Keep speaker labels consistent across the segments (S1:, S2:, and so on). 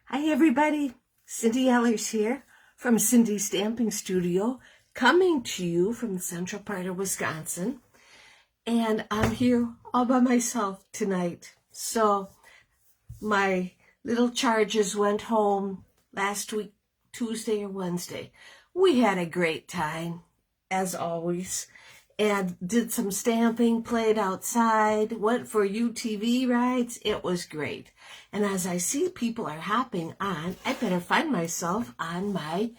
S1: Hi everybody, Cindy Ellers here from Cindy's Stamping Studio, coming to you from the central part of Wisconsin. And I'm here all by myself tonight. So my little charges went home last week, Tuesday or Wednesday. We had a great time, as always, and did some stamping, played outside, went for UTV rides. It was great. And as I see people are hopping on, I better find myself on my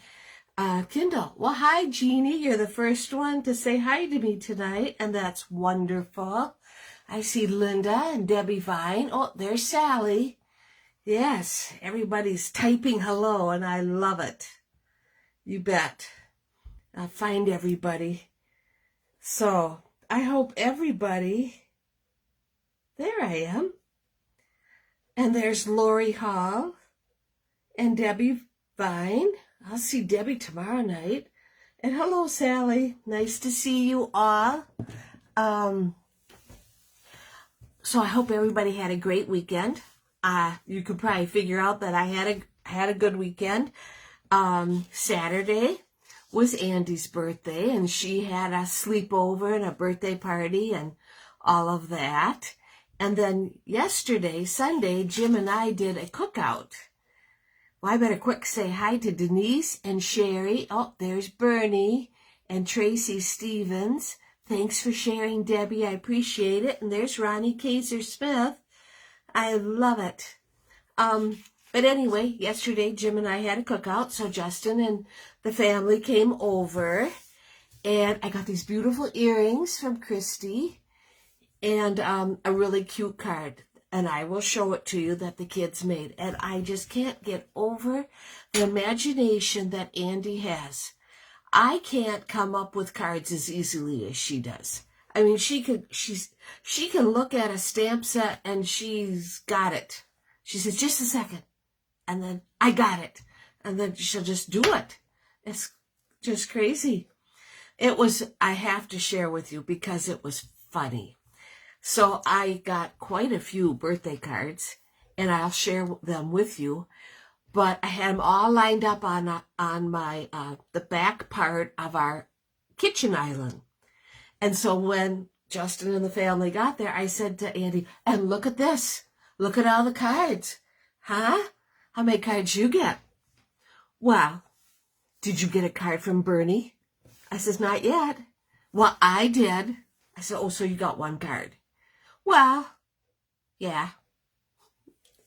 S1: Kindle. Well, hi, Jeannie. You're the first one to say hi to me tonight, and that's wonderful. I see Linda and Debbie Vine. Oh, there's Sally. Yes, everybody's typing hello, and I love it. You bet. I'll find everybody. So I hope everybody, there I am. And there's Lori Hall and Debbie Vine. I'll see Debbie tomorrow night. And hello, Sally. Nice to see you all. So I hope everybody had a great weekend. You could probably figure out that I had a good weekend. Saturday was Andy's birthday, and she had a sleepover and a birthday party and all of that. And then yesterday, Sunday, Jim and I did a cookout. Well, I better quick say hi to Denise and Sherry. Oh, there's Bernie and Tracy Stevens. Thanks for sharing, Debbie. I appreciate it. And there's Ronnie Kaiser-Smith. I love it. But anyway, yesterday, Jim and I had a cookout, so Justin and the family came over, and I got these beautiful earrings from Christy, and a really cute card, and I will show it to you that the kids made, and I just can't get over the imagination that Andy has. I can't come up with cards as easily as she does. I mean, she can look at a stamp set and she's got it. She says, just a second. And then I got it. And then she'll just do it. It's just crazy. I have to share with you because it was funny. So I got quite a few birthday cards, and I'll share them with you. But I had them all lined up on my the back part of our kitchen island. And so when Justin and the family got there, I said to Andy, and look at this. Look at all the cards. Huh? How many cards you get? Well, did you get a card from Bernie? I says, not yet. Well, I did. I said, oh, so you got one card. Well, yeah.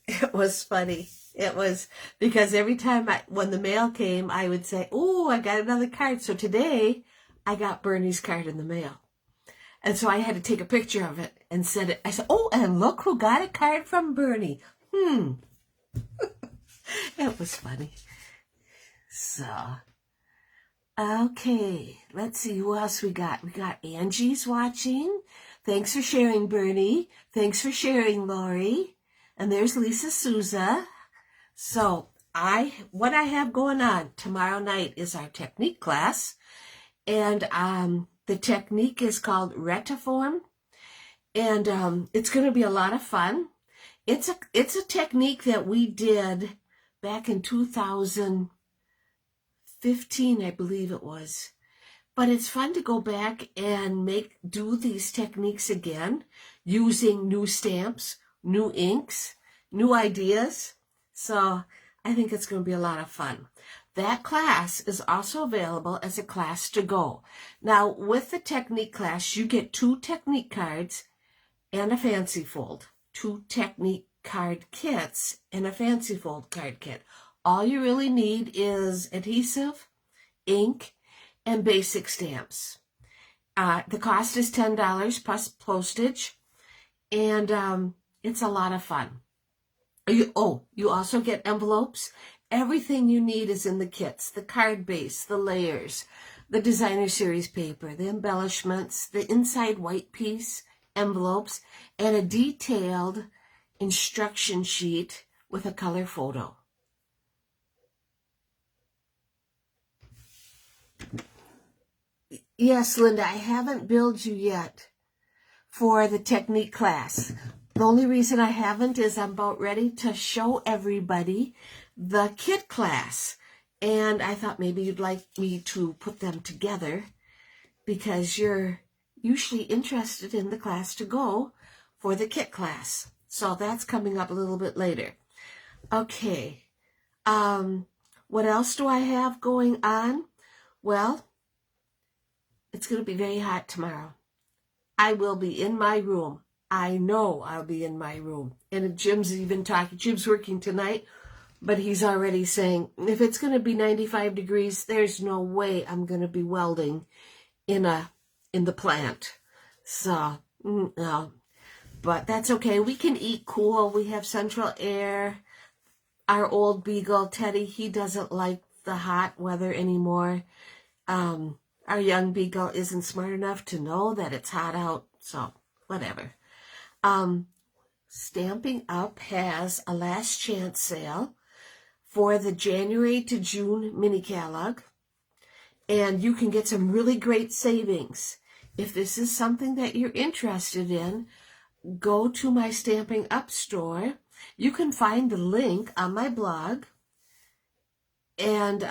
S1: It was funny. It was because every time when the mail came, I would say, oh, I got another card. So today I got Bernie's card in the mail. And so I had to take a picture of it and send it. I said, oh, and look who got a card from Bernie. It was funny. So, okay, let's see who else we got. We got Angie's watching. Thanks for sharing, Bernie. Thanks for sharing, Lori. And there's Lisa Souza. So, what I have going on tomorrow night is our technique class. And the technique is called Retiform. And it's going to be a lot of fun. It's a technique that we did back in 2015, I believe it was. But it's fun to go back and do these techniques again using new stamps, new inks, new ideas. So I think it's going to be a lot of fun. That class is also available as a class to go. Now, with the technique class, you get 2 technique cards and a fancy fold. 2 technique card kits and a fancy fold card kit. All you really need is adhesive, ink, and basic stamps. The cost is $10 plus postage, and it's a lot of fun. You also get envelopes. Everything you need is in the kits. The card base, the layers, the designer series paper, the embellishments, the inside white piece, envelopes, and a detailed instruction sheet with a color photo. Yes, Linda, I haven't billed you yet for the technique class, The only reason I haven't is I'm about ready to show everybody the kit class. And I thought maybe you'd like me to put them together because you're usually interested in the class to go for the kit class. So that's coming up a little bit later. Okay. What else do I have going on? Well, it's going to be very hot tomorrow. I will be in my room. I know I'll be in my room. And Jim's even talking. Jim's working tonight, but he's already saying, if it's going to be 95 degrees, there's no way I'm going to be welding in the plant. So, no. But that's okay. We can eat cool. We have central air. Our old beagle, Teddy, he doesn't like the hot weather anymore. Our young beagle isn't smart enough to know that it's hot out. So, whatever. Stampin' Up has a last chance sale for the January to June mini catalog. And you can get some really great savings. If this is something that you're interested in, go to my Stampin' Up store. You can find the link on my blog. And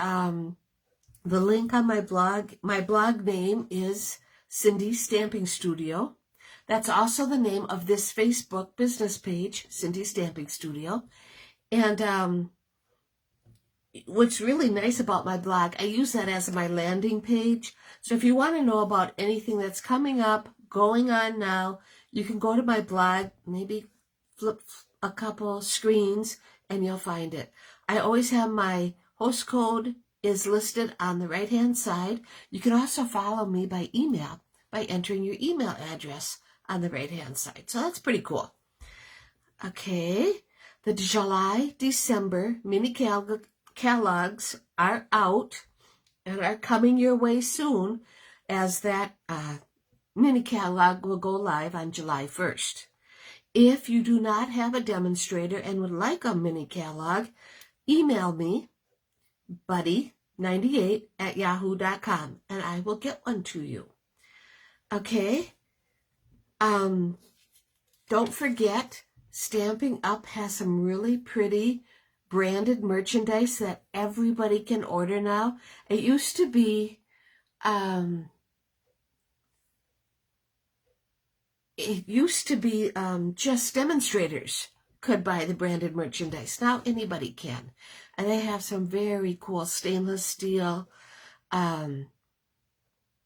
S1: the link on my blog name is Cindy's Stamping Studio. That's also the name of this Facebook business page, Cindy's Stamping Studio. And what's really nice about my blog, I use that as my landing page. So if you want to know about anything that's coming up, going on now, you can go to my blog, maybe flip a couple screens, and you'll find it. I always have my host code is listed on the right-hand side. You can also follow me by email by entering your email address on the right-hand side. So that's pretty cool. Okay, the July-December mini catalogs are out and are coming your way soon, as that mini catalog will go live on July 1st. If you do not have a demonstrator and would like a mini catalog, email me, buddy98@yahoo.com, and I will get one to you. Okay? Don't forget, Stampin' Up has some really pretty branded merchandise that everybody can order now. It used to be, just demonstrators could buy the branded merchandise. Now anybody can. And they have some very cool stainless steel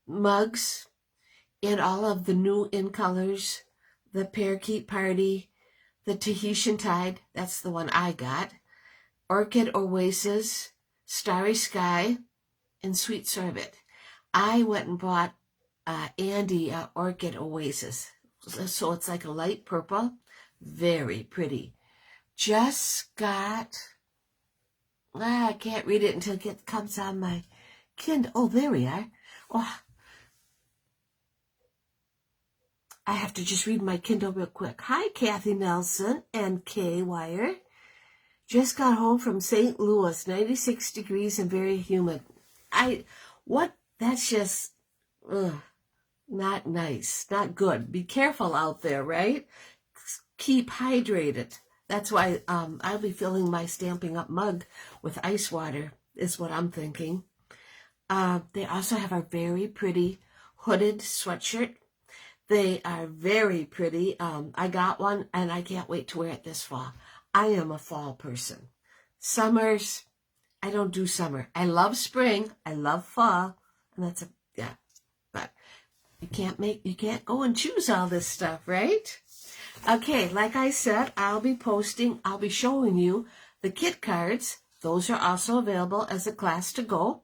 S1: mugs in all of the new in colors. The Parakeet Party, the Tahitian Tide, that's the one I got, Orchid Oasis, Starry Sky, and Sweet Sorbet. I went and bought Andy Orchid Oasis. So it's like a light purple, very pretty. Just got, I can't read it until it comes on my Kindle. Oh, there we are. Oh, I have to just read my Kindle real quick. Hi, Kathy Nelson and Kay Wire. Just got home from St. Louis, 96 degrees and very humid. That's just, not nice, not good. Be careful out there, right? Keep hydrated. That's why I'll be filling my Stampin' Up mug with ice water, is what I'm thinking. They also have a very pretty hooded sweatshirt. They are very pretty. I got one, and I can't wait to wear it this fall. I am a fall person. Summers, I don't do summer. I love spring. I love fall. And but you can't go and choose all this stuff, right? Okay, like I said, I'll be showing you the kit cards. Those are also available as a class to go.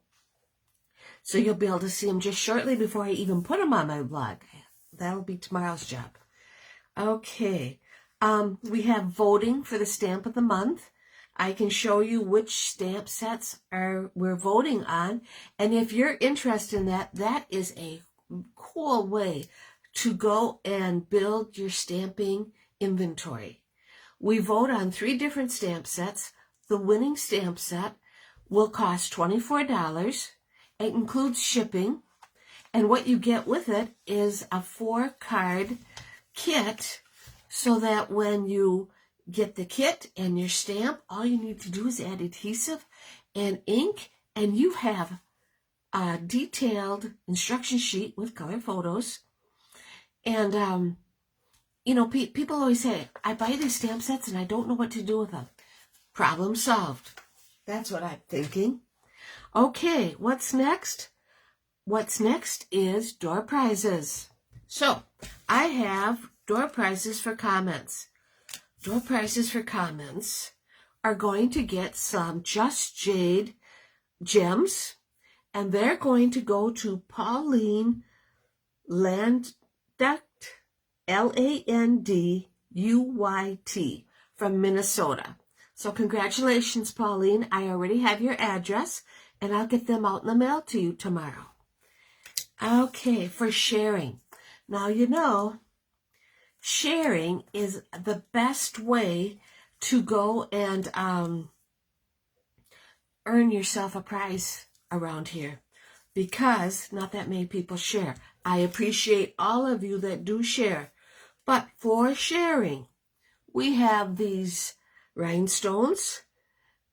S1: So you'll be able to see them just shortly before I even put them on my blog. That'll be tomorrow's job. Okay, we have voting for the stamp of the month. I can show you which stamp sets we're voting on. And if you're interested in that, that is a cool way to go and build your stamping inventory. We vote on 3 different stamp sets. The winning stamp set will cost $24. It includes shipping. And what you get with it is a 4-card kit so that when you get the kit and your stamp, all you need to do is add adhesive and ink, and you have a detailed instruction sheet with color photos. And you know, people always say, I buy these stamp sets and I don't know what to do with them. Problem solved. That's what I'm thinking. Okay, what's next? What's next is door prizes. So, I have door prizes for comments. Door prizes for comments are going to get some Just Jade gems, and they're going to go to Pauline Landuyt, Landuyt, from Minnesota. So congratulations, Pauline. I already have your address, and I'll get them out in the mail to you tomorrow. Okay, for sharing. Now, you know, sharing is the best way to go and earn yourself a prize around here, because not that many people share. I appreciate all of you that do share, but for sharing, we have these rhinestones,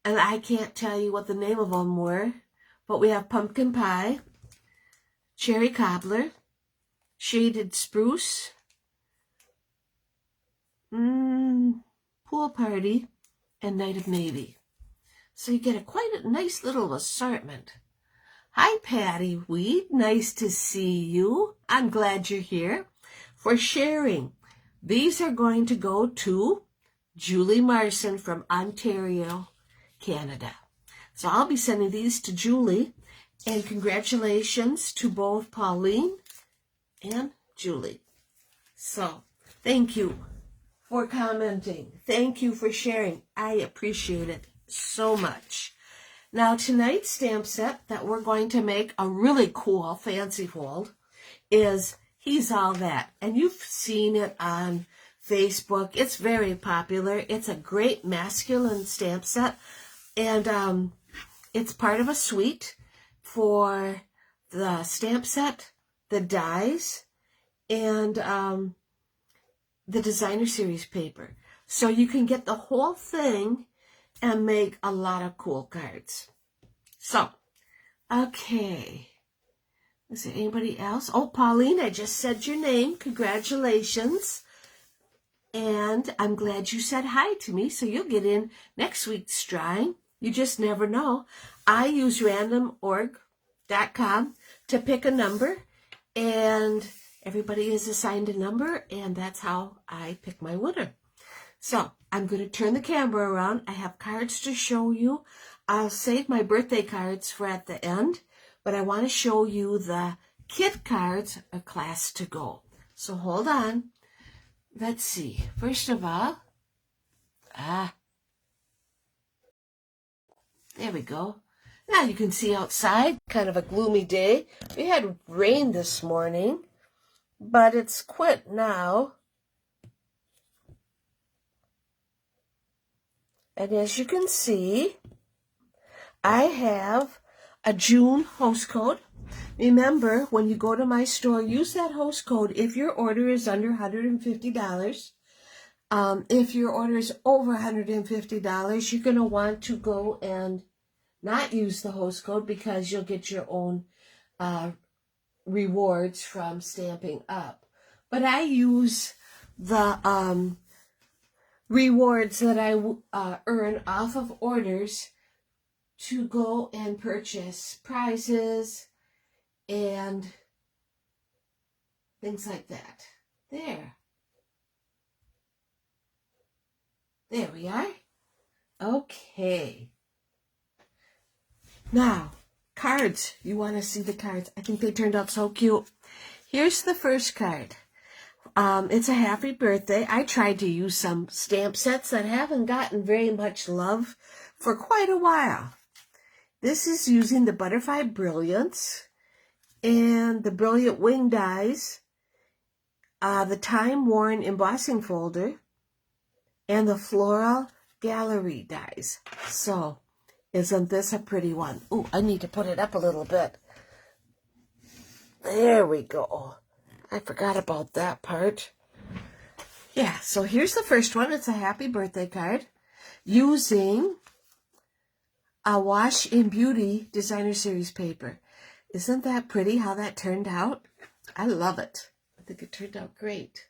S1: and I can't tell you what the name of them were, but we have pumpkin pie, cherry cobbler, shaded spruce, pool party, and night of navy. So you get quite a nice little assortment. Hi, Patty Weed. Nice to see you. I'm glad you're here. For sharing, these are going to go to Julie Marson from Ontario, Canada. So I'll be sending these to Julie. And congratulations to both Pauline and Julie. So thank you for commenting. Thank you for sharing. I appreciate it so much. Now, tonight's stamp set that we're going to make a really cool fancy fold is He's All That. And you've seen it on Facebook. It's very popular. It's a great masculine stamp set. And it's part of a suite for the stamp set, the dies, and the designer series paper. So you can get the whole thing and make a lot of cool cards. So, okay. Is there anybody else? Oh, Pauline, I just said your name. Congratulations. And I'm glad you said hi to me, so you'll get in next week's drawing. You just never know. I use randomorg.com to pick a number, and everybody is assigned a number, and that's how I pick my winner. So I'm going to turn the camera around. I have cards to show you. I'll save my birthday cards for at the end, but I want to show you the kit cards, a class to go. So hold on. Let's see. First of all, there we go. Now you can see outside, kind of a gloomy day. We had rain this morning, but it's quit now. And as you can see, I have a June host code. Remember, when you go to my store, use that host code if your order is under $150. If your order is over $150, you're going to want to go and not use the host code, because you'll get your own rewards from Stamping Up. But I use the rewards that I earn off of orders to go and purchase prizes and things like that. There we are. Okay. Now, cards. You want to see the cards. I think they turned out so cute. Here's the first card. It's a happy birthday. I tried to use some stamp sets that haven't gotten very much love for quite a while. This is using the Butterfly Brilliance and the Brilliant Wing dies, the Time Worn embossing folder, and the Floral Gallery dies. So, isn't this a pretty one? Ooh, I need to put it up a little bit. There we go. I forgot about that part. Yeah, so here's the first one. It's a happy birthday card using a Wash in Beauty Designer Series paper. Isn't that pretty how that turned out? I love it. I think it turned out great.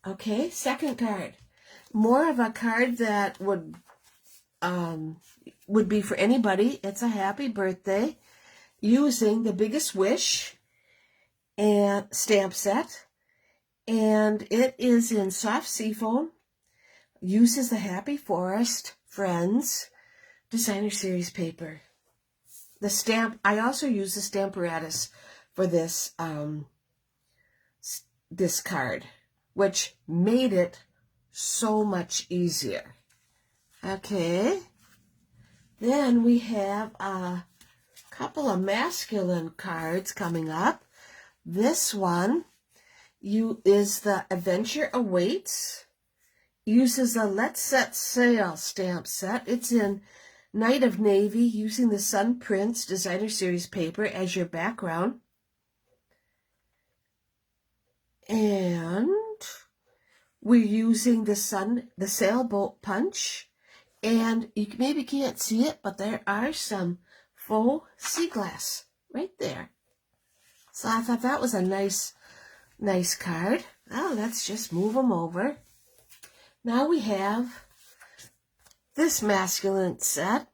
S1: Okay, second card. More of a card that would be for anybody. It's a happy birthday using the Biggest Wish and stamp set. And it is in soft seafoam. Uses the Happy Forest Friends Designer Series paper. The stamp, I also use the Stamparatus for this this card, which made it so much easier. Okay, then we have a couple of masculine cards coming up. This one is the Adventure Awaits. Uses a Let's Set Sail stamp set. It's in Night of Navy, using the Sun Prince Designer Series paper as your background. And we're using the sailboat punch. And you maybe can't see it, but there are some faux sea glass right there. So I thought that was a nice card. Well, let's just move them over. Now we have this masculine set.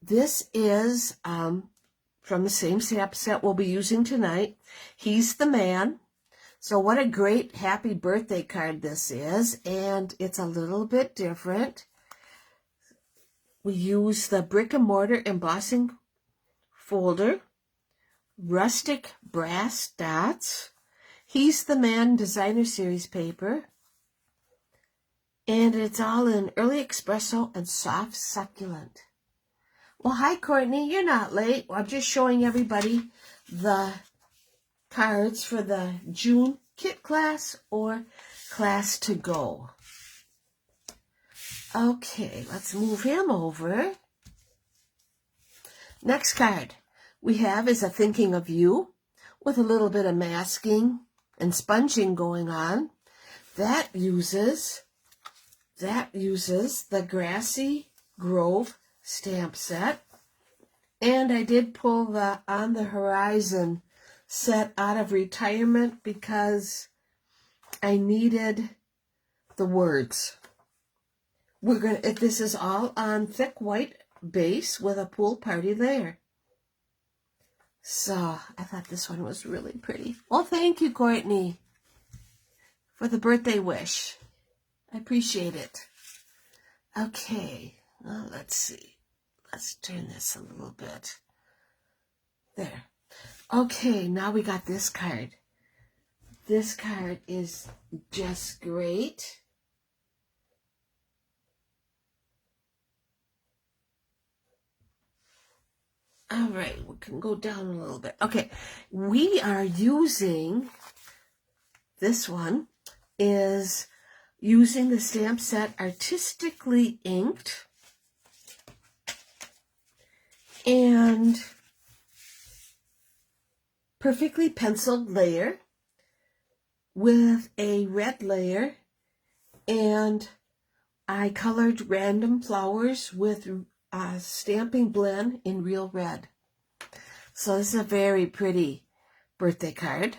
S1: This is from the same stamp set we'll be using tonight. He's the Man. So what a great happy birthday card this is. And it's a little bit different. We use the brick and mortar embossing folder. Rustic brass dots. He's the Man Designer Series paper. And it's all in early espresso and soft succulent. Well, hi, Courtney. You're not late. I'm just showing everybody the cards for the June kit class or class to go. Okay, let's move him over. Next card we have is a Thinking of You with a little bit of masking and sponging going on. That uses the Grassy Grove stamp set. And I did pull the On the Horizon set out of retirement because I needed the words. This is all on thick white base with a pool party layer. So I thought this one was really pretty. Well, thank you, Courtney, for the birthday wish. I appreciate it. Okay, well, let's see. Let's turn this a little bit. There. Okay, now we got this card. This card is just great. All right, we can go down a little bit. Okay, we are using, this one is using the stamp set Artistically Inked. And Perfectly Penciled layer with a red layer. And I colored random flowers with Stamping Blend in Real Red. So this is a very pretty birthday card.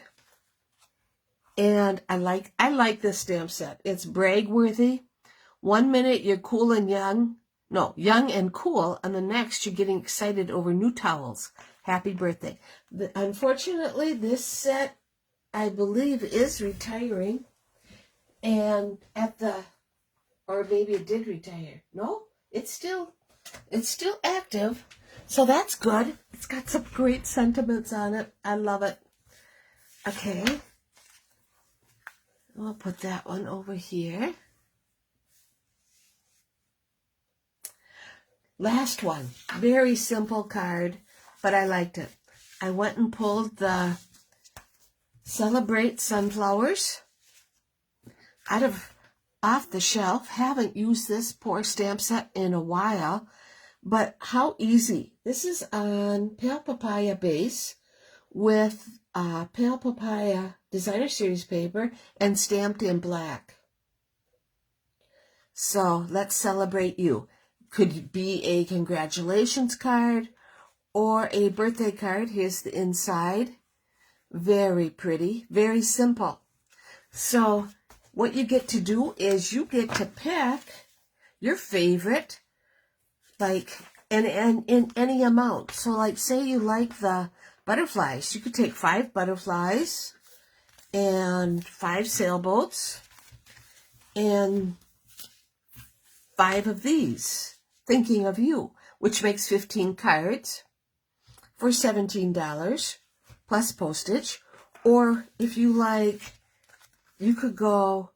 S1: And I like this stamp set. It's brag worthy. 1 minute you're cool and young and cool, and the next you're getting excited over new towels. Happy birthday. Unfortunately, this set, I believe, is retiring. And or maybe it did retire. No, it's still active. So that's good. It's got some great sentiments on it. I love it. Okay. We'll put that one over here. Last one. Very simple card, but I liked it. I went and pulled the Celebrate Sunflowers off the shelf. Haven't used this poor stamp set in a while, but how easy. This is on Pale Papaya base with Pale Papaya designer series paper and stamped in black. So let's celebrate you. Could be a congratulations card or a birthday card. Here's the inside. Very pretty, very simple. So what you get to do is you get to pick your favorite, like, and in any amount. So like, say you like the butterflies. You could take 5 butterflies and 5 sailboats and 5 of these, thinking of you, which makes 15 cards for $17 plus postage. Or if you like, you could go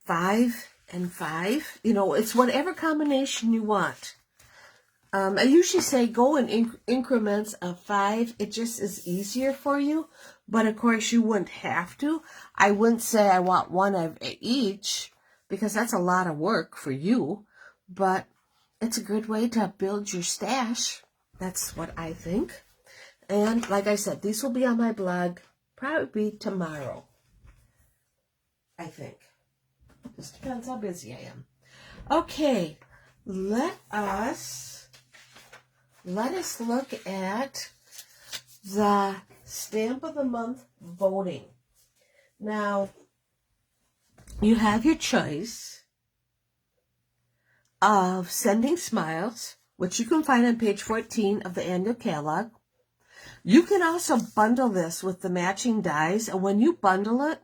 S1: 5 and 5. You know, it's whatever combination you want. I usually say go in increments of 5. It just is easier for you. But of course, you wouldn't have to. I wouldn't say I want 1 of each, because that's a lot of work for you. But it's a good way to build your stash. That's what I think. And like I said, these will be on my blog probably tomorrow, I think. Just depends how busy I am. Okay, let us look at the Stamp of the Month voting. Now, you have your choice of Sending Smiles, which you can find on page 14 of the annual catalog. You can also bundle this with the matching dies, and when you bundle it,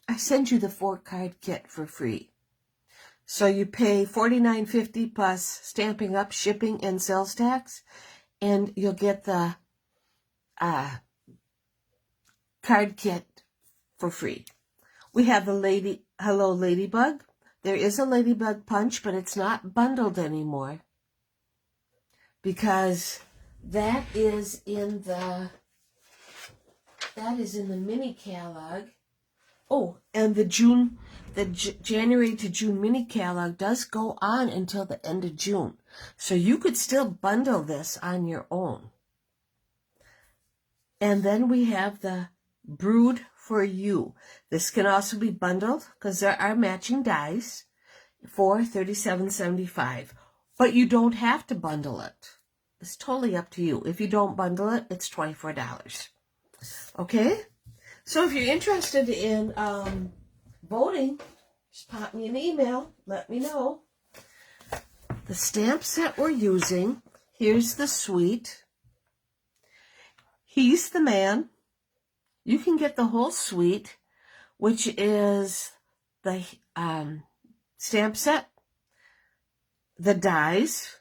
S1: I send you the 4-card kit for free. So you pay $49.50 plus Stampin' Up, shipping, and sales tax, and you'll get the card kit for free. We have the Hello Ladybug. There is a Ladybug punch, but it's not bundled anymore because that is in the mini catalog. Oh, and the January to June mini catalog does go on until the end of June. So you could still bundle this on your own. And then we have the Brood for You. This can also be bundled because there are matching dies for $37.75. But you don't have to bundle it. It's totally up to you. If you don't bundle it, it's $24. Okay? So if you're interested in voting, just pop me an email. Let me know. The stamp set we're using, here's the suite. He's the Man. You can get the whole suite, which is the stamp set, the dies,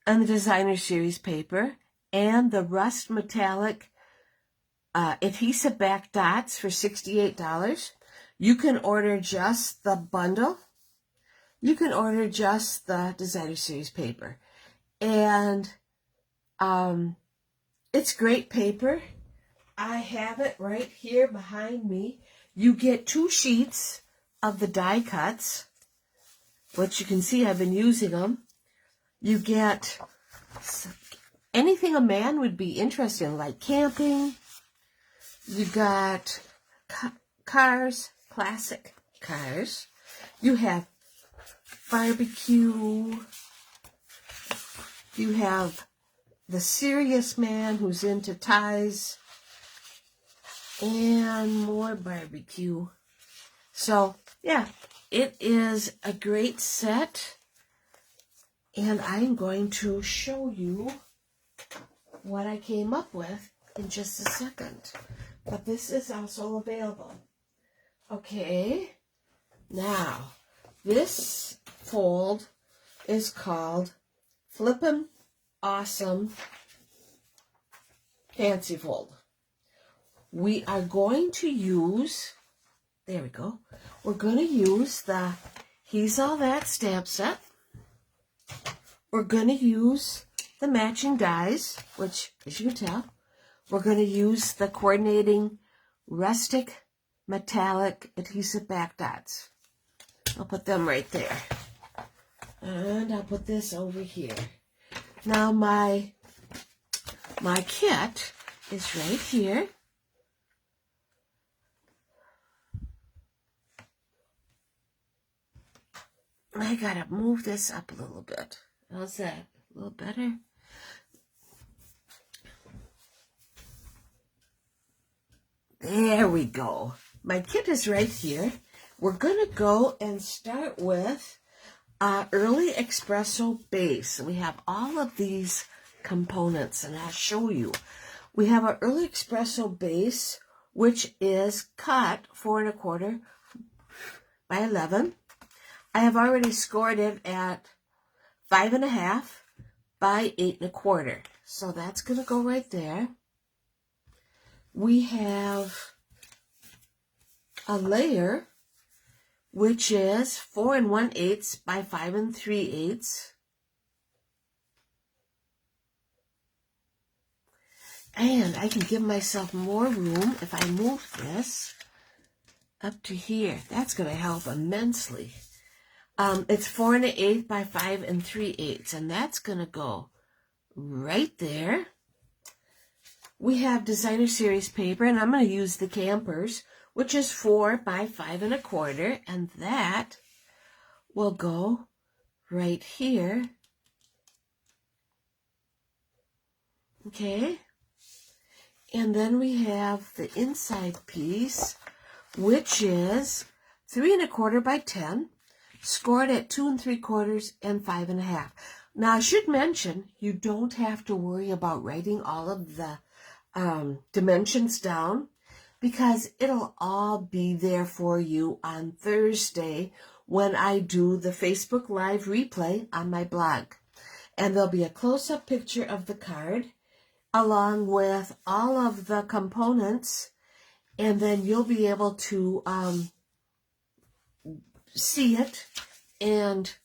S1: and the designer series paper, and the rust metallic adhesive back dots for $68. You can order just the bundle. You can order just the designer series paper. And it's great paper. I have it right here behind me. You get 2 sheets of the die cuts, which you can see I've been using them. You get anything a man would be interested in, like camping. You got cars, classic cars. You have barbecue. You have the serious man who's into ties. And more barbecue. So, yeah, it is a great set. And I'm going to show you what I came up with in just a second. But this is also available. Okay. Now, this fold is called Flippin' Awesome Fancy Fold. We are going to use, there we go, we're going to use the He's All That stamp set. We're going to use the matching dies, which, as you can tell, we're going to use the coordinating rustic metallic adhesive back dots. I'll put them right there. And I'll put this over here. Now my kit is right here. I gotta move this up a little bit. How's that? A little better? There we go. My kit is right here. We're gonna go and start with early espresso base. We have all of these components, and I'll show you. We have our early espresso base, which is cut 4 1/4 by 11. I have already scored it at 5 1/2 by 8 1/4. So that's going to go right there. We have a layer, which is 4 1/8 by 5 3/8. And I can give myself more room if I move this up to here. That's going to help immensely. It's 4 1/8 by 5 3/8, and that's going to go right there. We have designer series paper, and I'm going to use the Campers, which is 4 by 5 1/4, and that will go right here. Okay. And then we have the inside piece, which is 3 1/4 by 10, scored at 2 3/4 and 5 1/2. Now, I should mention, you don't have to worry about writing all of the dimensions down, because it'll all be there for you on Thursday when I do the Facebook Live replay on my blog. And there'll be a close-up picture of the card, along with all of the components, and then you'll be able to see it and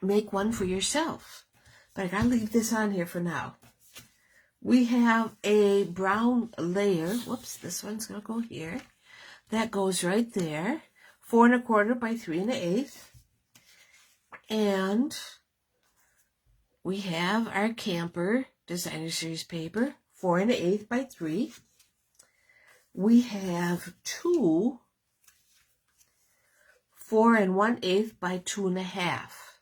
S1: make one for yourself. But I gotta leave this on here for now. We have a brown layer. Whoops, this one's gonna go here. That goes right there. 4 1/4 by 3 1/8. And we have our Camper designer series paper, 4 1/8 by 3. We have two 4 1/8 by 2 1/2.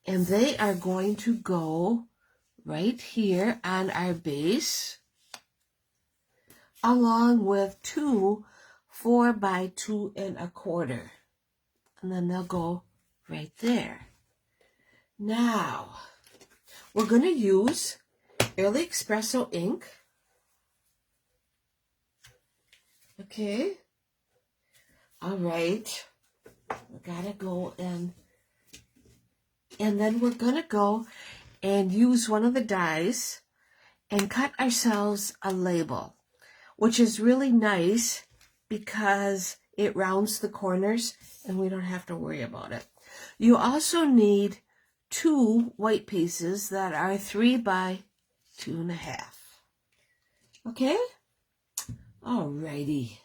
S1: And they are going to go right here on our base, along with two 4 by 2 1/4. And then they'll go right there. Now, we're going to use Early Espresso ink. Okay. All right. We gotta go and then we're going to go and use one of the dies and cut ourselves a label, which is really nice because it rounds the corners and we don't have to worry about it. You also need two white pieces that are 3 by 2 1/2. Okay? Alrighty.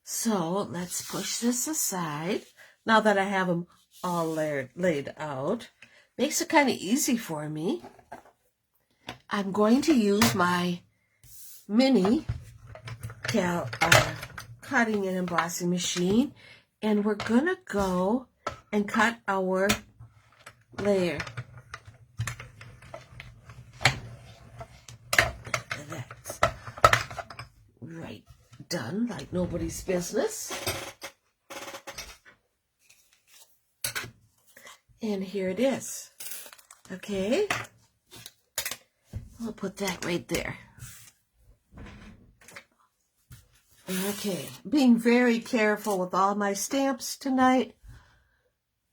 S1: So let's push this aside. Now that I have them all laid out, makes it kind of easy for me. I'm going to use my mini cutting and embossing machine, and we're going to go and cut our layer. That's right done, like nobody's business. And here it is. Okay. I'll put that right there. Okay. Being very careful with all my stamps tonight.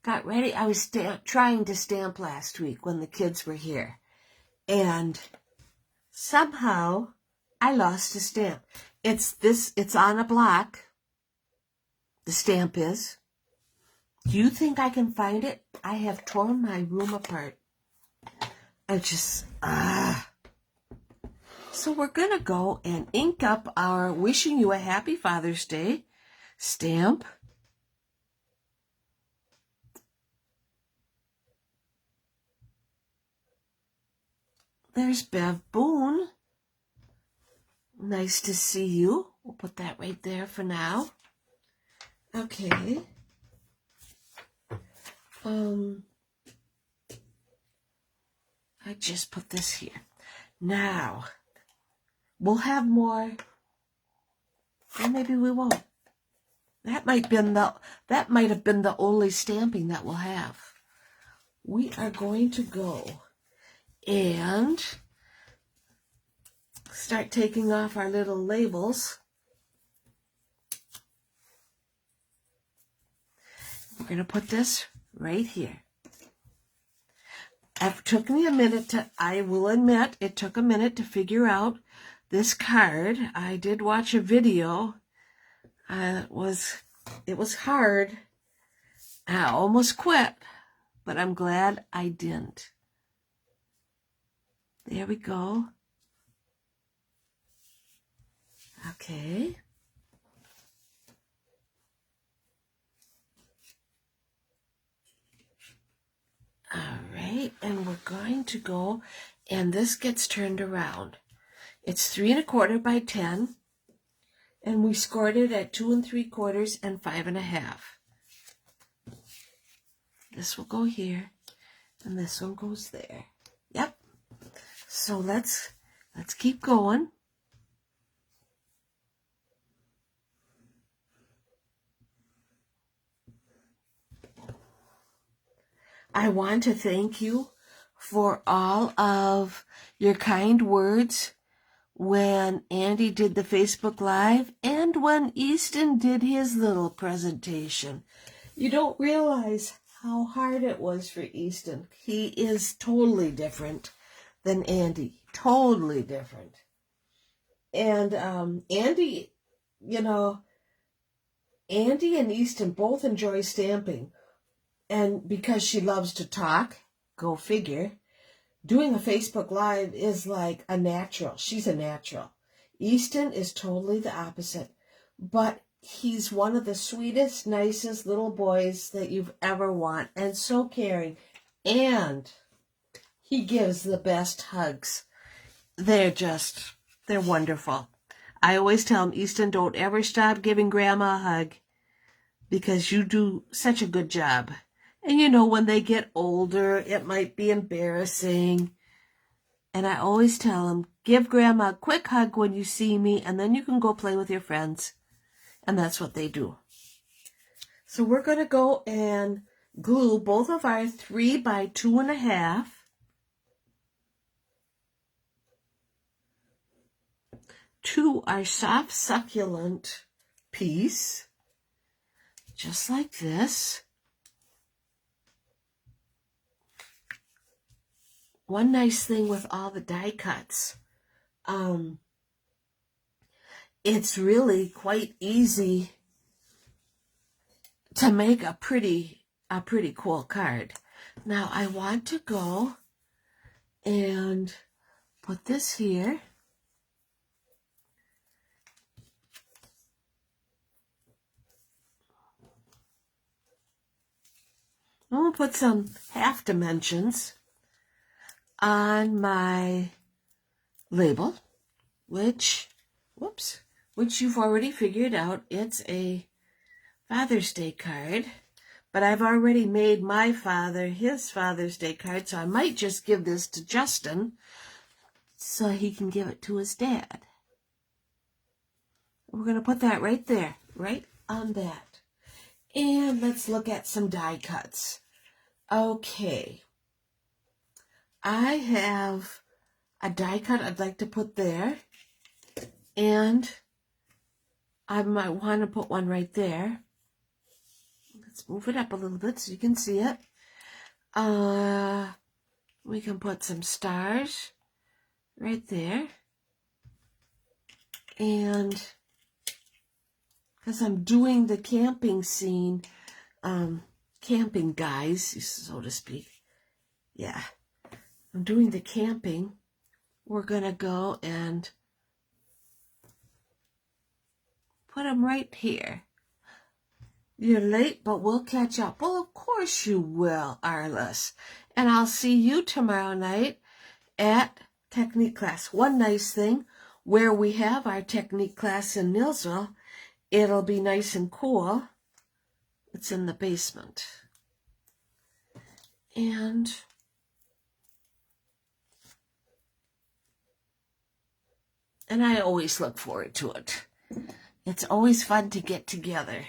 S1: Got ready. I was trying to stamp last week when the kids were here. And somehow I lost a stamp. It's on a block. The stamp is. Do you think I can find it? I have torn my room apart. So we're going to go and ink up our Wishing You a Happy Father's Day stamp. There's Bev Boone. Nice to see you. We'll put that right there for now. Okay. I just put this here. Now, we'll have more, or maybe we won't. That might have been the only stamping that we'll have. We are going to go and start taking off our little labels. We're going to put this right here. It took me a minute I will admit, it took a minute to figure out this card. I did watch a video. It was hard. I almost quit, but I'm glad I didn't. There we go. Okay. All right, and we're going to go, and this gets turned around. It's 3 1/4 by 10, and we scored it at 2 3/4 and 5 1/2. This will go here, and this one goes there. Yep. So let's keep going. I want to thank you for all of your kind words when Andy did the Facebook Live and when Easton did his little presentation. You don't realize how hard it was for Easton. He is totally different than Andy. Totally different. And Andy, Andy and Easton both enjoy stamping. And because she loves to talk, go figure, doing a Facebook Live is like a natural. She's a natural. Easton is totally the opposite. But he's one of the sweetest, nicest little boys that you've ever want. And so caring. And he gives the best hugs. They're wonderful. I always tell him, Easton, don't ever stop giving Grandma a hug because you do such a good job. And when they get older, it might be embarrassing. And I always tell them, give Grandma a quick hug when you see me, and then you can go play with your friends. And that's what they do. So we're going to go and glue both of our 3 by 2 1/2 to our soft succulent piece, just like this. One nice thing with all the die cuts, it's really quite easy to make a pretty cool card. Now I want to go and put this here. I'm going to put some half dimensions on my label, which you've already figured out. It's a Father's Day card, but I've already made my father his Father's Day card, so I might just give this to Justin so he can give it to his dad. We're going to put that right there, right on that. And let's look at some die cuts. Okay. I have a die cut I'd like to put there, and I might want to put one right there. Let's move it up a little bit so you can see it. We can put some stars right there, and because I'm doing the camping scene, camping guys, so to speak, yeah. I'm doing the camping. We're going to go and put them right here. You're late, but we'll catch up. Well, of course you will, Arliss. And I'll see you tomorrow night at technique class. One nice thing, where we have our technique class in Millsville, it'll be nice and cool. It's in the basement. And I always look forward to it. It's always fun to get together.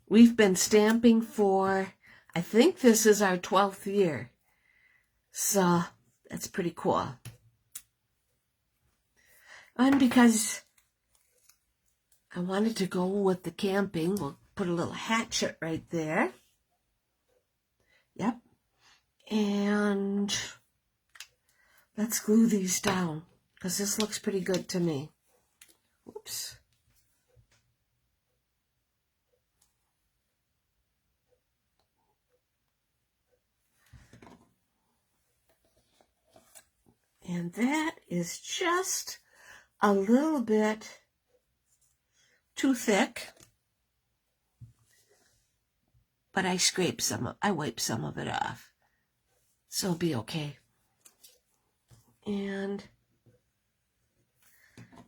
S1: We've been stamping for, I think this is our 12th year. So that's pretty cool. And because I wanted to go with the camping, we'll put a little hatchet right there. Yep. And let's glue these down, because this looks pretty good to me. Oops. And that is just a little bit too thick. But I wiped some of it off. So it'll be okay. And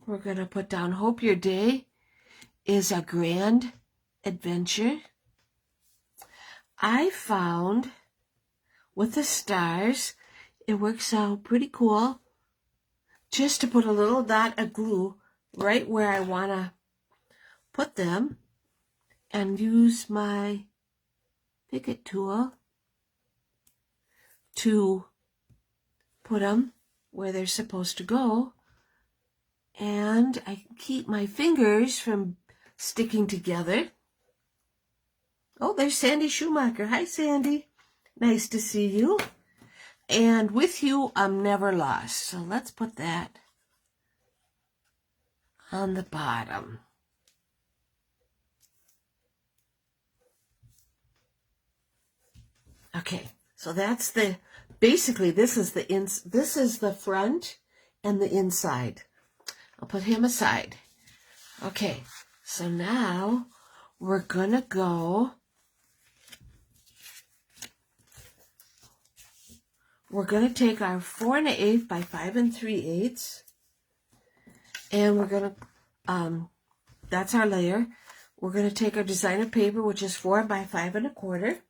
S1: we're going to put down, hope your day is a grand adventure. I found with the stars, it works out pretty cool just to put a little dot of glue right where I want to put them and use my Picket tool to put them where they're supposed to go. And I keep my fingers from sticking together. Oh, there's Sandy Schumacher. Hi, Sandy. Nice to see you. And with you, I'm never lost. So let's put that on the bottom. Okay, so that's basically this is the front and the inside. I'll put him aside. Okay, so now we're gonna go. We're gonna take our 4 1/8 by 5 3/8, and we're gonna that's our layer. We're gonna take our designer paper, which is 4 by 5 1/4.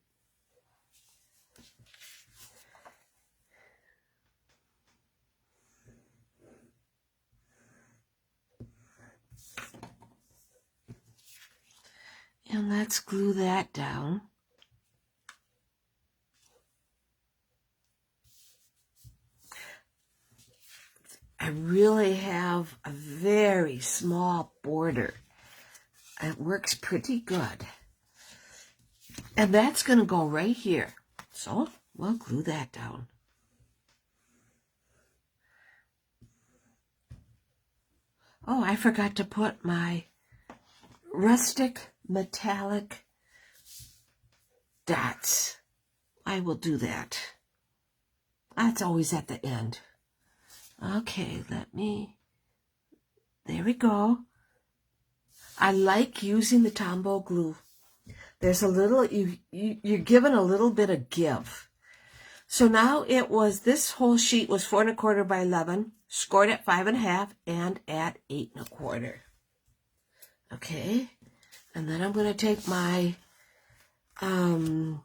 S1: And let's glue that down. I really have a very small border. It works pretty good. And that's going to go right here. So we'll glue that down. Oh, I forgot to put my rustic metallic dots. I will do that. That's always at the end. Okay, there we go. I like using the Tombow glue. There's a little, you're given a little bit of give. So now this whole sheet was 4 1/4 by 11, scored at 5 1/2 and at 8 1/4. Okay, and then I'm going to take my 4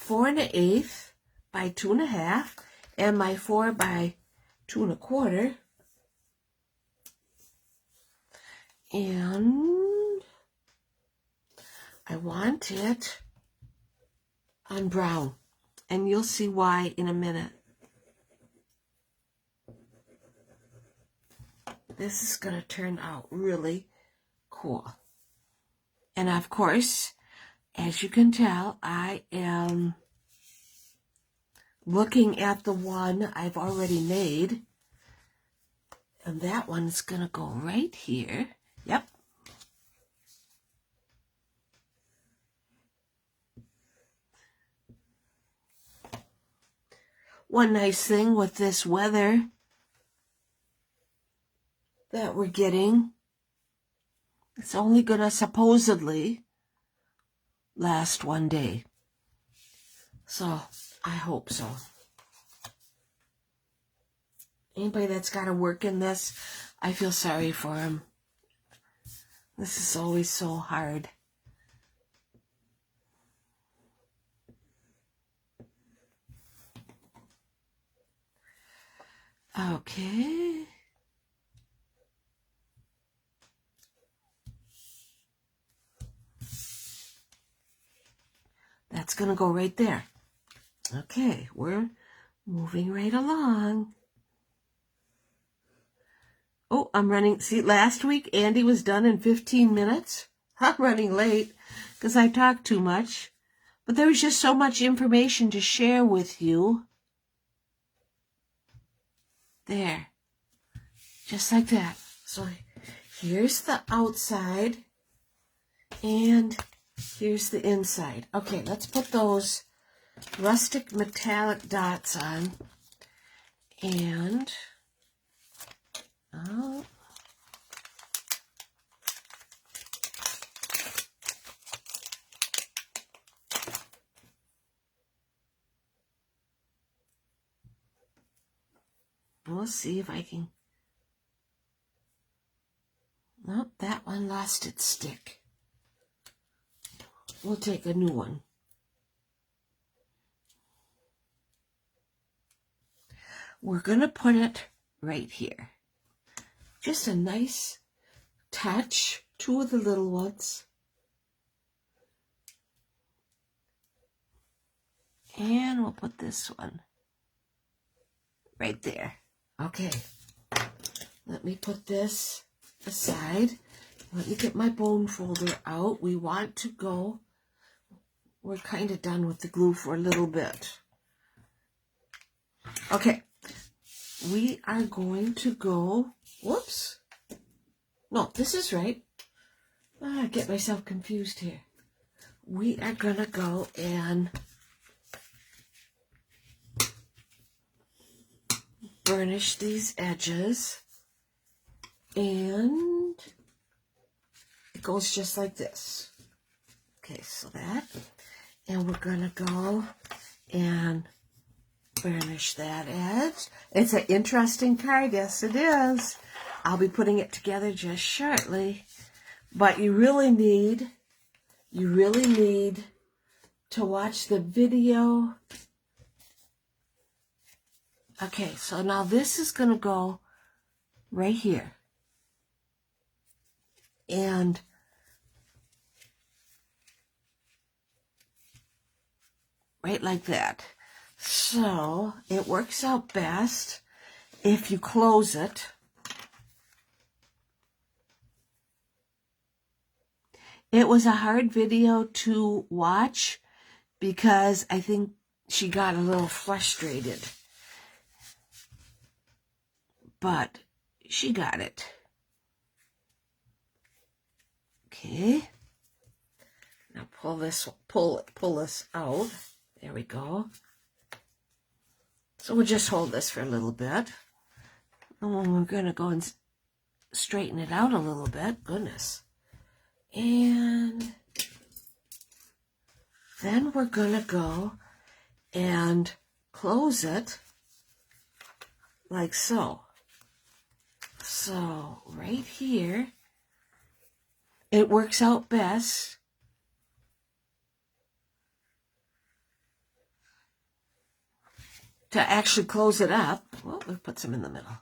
S1: 1/8 by 2 1/2 and my 4 by 2 1/4, and I want it on brown, and you'll see why in a minute. This is going to turn out really cool. And of course, as you can tell, I am looking at the one I've already made. And that one's going to go right here. Yep. One nice thing with this weather that we're getting, it's only going to supposedly last one day. So I hope so. Anybody that's got to work in this, I feel sorry for them. This is always so hard. Okay. That's going to go right there. Okay, we're moving right along. Oh, I'm running. See, last week Andy was done in 15 minutes. I'm running late because I talked too much. But there was just so much information to share with you. There. Just like that. So here's the outside. And here's the inside. Okay, let's put those rustic metallic dots on. And we'll see if I can. Nope, that one lost its stick. We'll take a new one. We're going to put it right here. Just a nice touch. Two of the little ones. And we'll put this one right there. Okay. Let me put this aside. Let me get my bone folder out. We want to go. We're kind of done with the glue for a little bit. Okay. We are going to go. Whoops. No, this is right. I get myself confused here. We are going to go and burnish these edges. And it goes just like this. Okay, so that. And we're going to go and burnish that edge. It's an interesting card. Yes, it is. I'll be putting it together just shortly. But you really need to watch the video. Okay, so now this is going to go right here. And right like that. So it works out best if you close it. It was a hard video to watch because I think she got a little frustrated. But she got it. Okay. Now pull this out. There we go. So we'll just hold this for a little bit. And we're going to go and straighten it out a little bit. Goodness. And then we're going to go and close it like so. So right here, it works out best to actually close it up. Well, we'll put some in the middle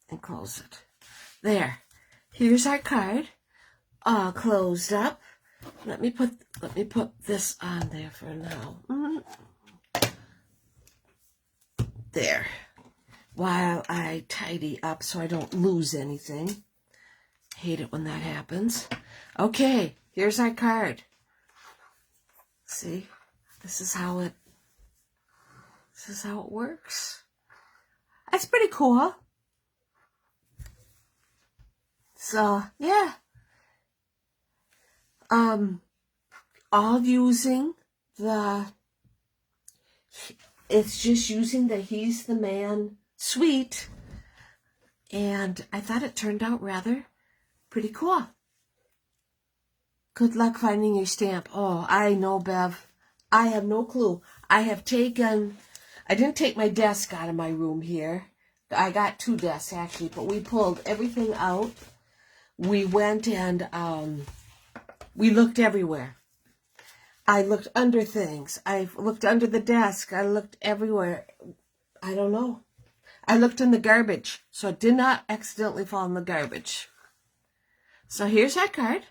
S1: and close it. There. Here's our card, all closed up. Let me put this on there for now. There. While I tidy up so I don't lose anything. Hate it when that happens. Okay, here's our card. See, this is how it works. That's pretty cool. So yeah, all using it's just using the He's the Man suite, and I thought it turned out rather pretty cool. Good luck finding your stamp. Oh, I know, Bev. I have no clue. I didn't take my desk out of my room here. I got 2 desks actually, but we pulled everything out. We went and we looked everywhere. I looked under things. I looked under the desk. I looked everywhere. I don't know. I looked in the garbage, so it did not accidentally fall in the garbage. So here's that card.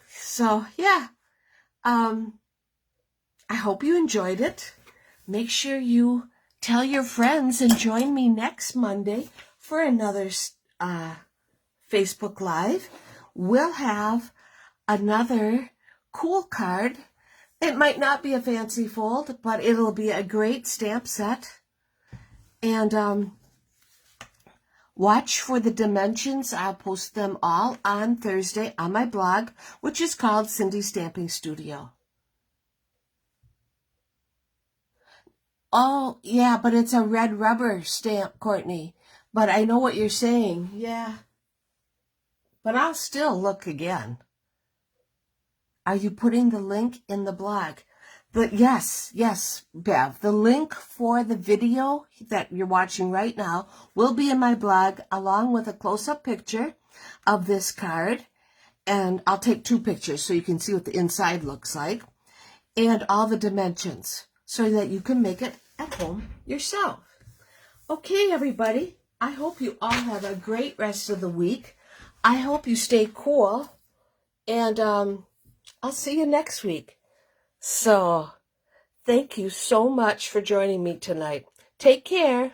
S1: So yeah, I hope you enjoyed it. Make sure you tell your friends and join me next Monday for another Facebook Live. We'll have another cool card. It might not be a fancy fold, but it'll be a great stamp set. And watch for the dimensions. I'll post them all on Thursday on my blog, which is called Cindy Stamping Studio. Oh, yeah, but it's a red rubber stamp, Courtney. But I know what you're saying. Yeah. But I'll still look again. Are you putting the link in the blog? But yes, Bev. The link for the video that you're watching right now will be in my blog, along with a close-up picture of this card. And I'll take 2 pictures so you can see what the inside looks like. And all the dimensions, so that you can make it at home yourself. Okay, everybody. I hope you all have a great rest of the week. I hope you stay cool. And I'll see you next week. So, thank you so much for joining me tonight. Take care.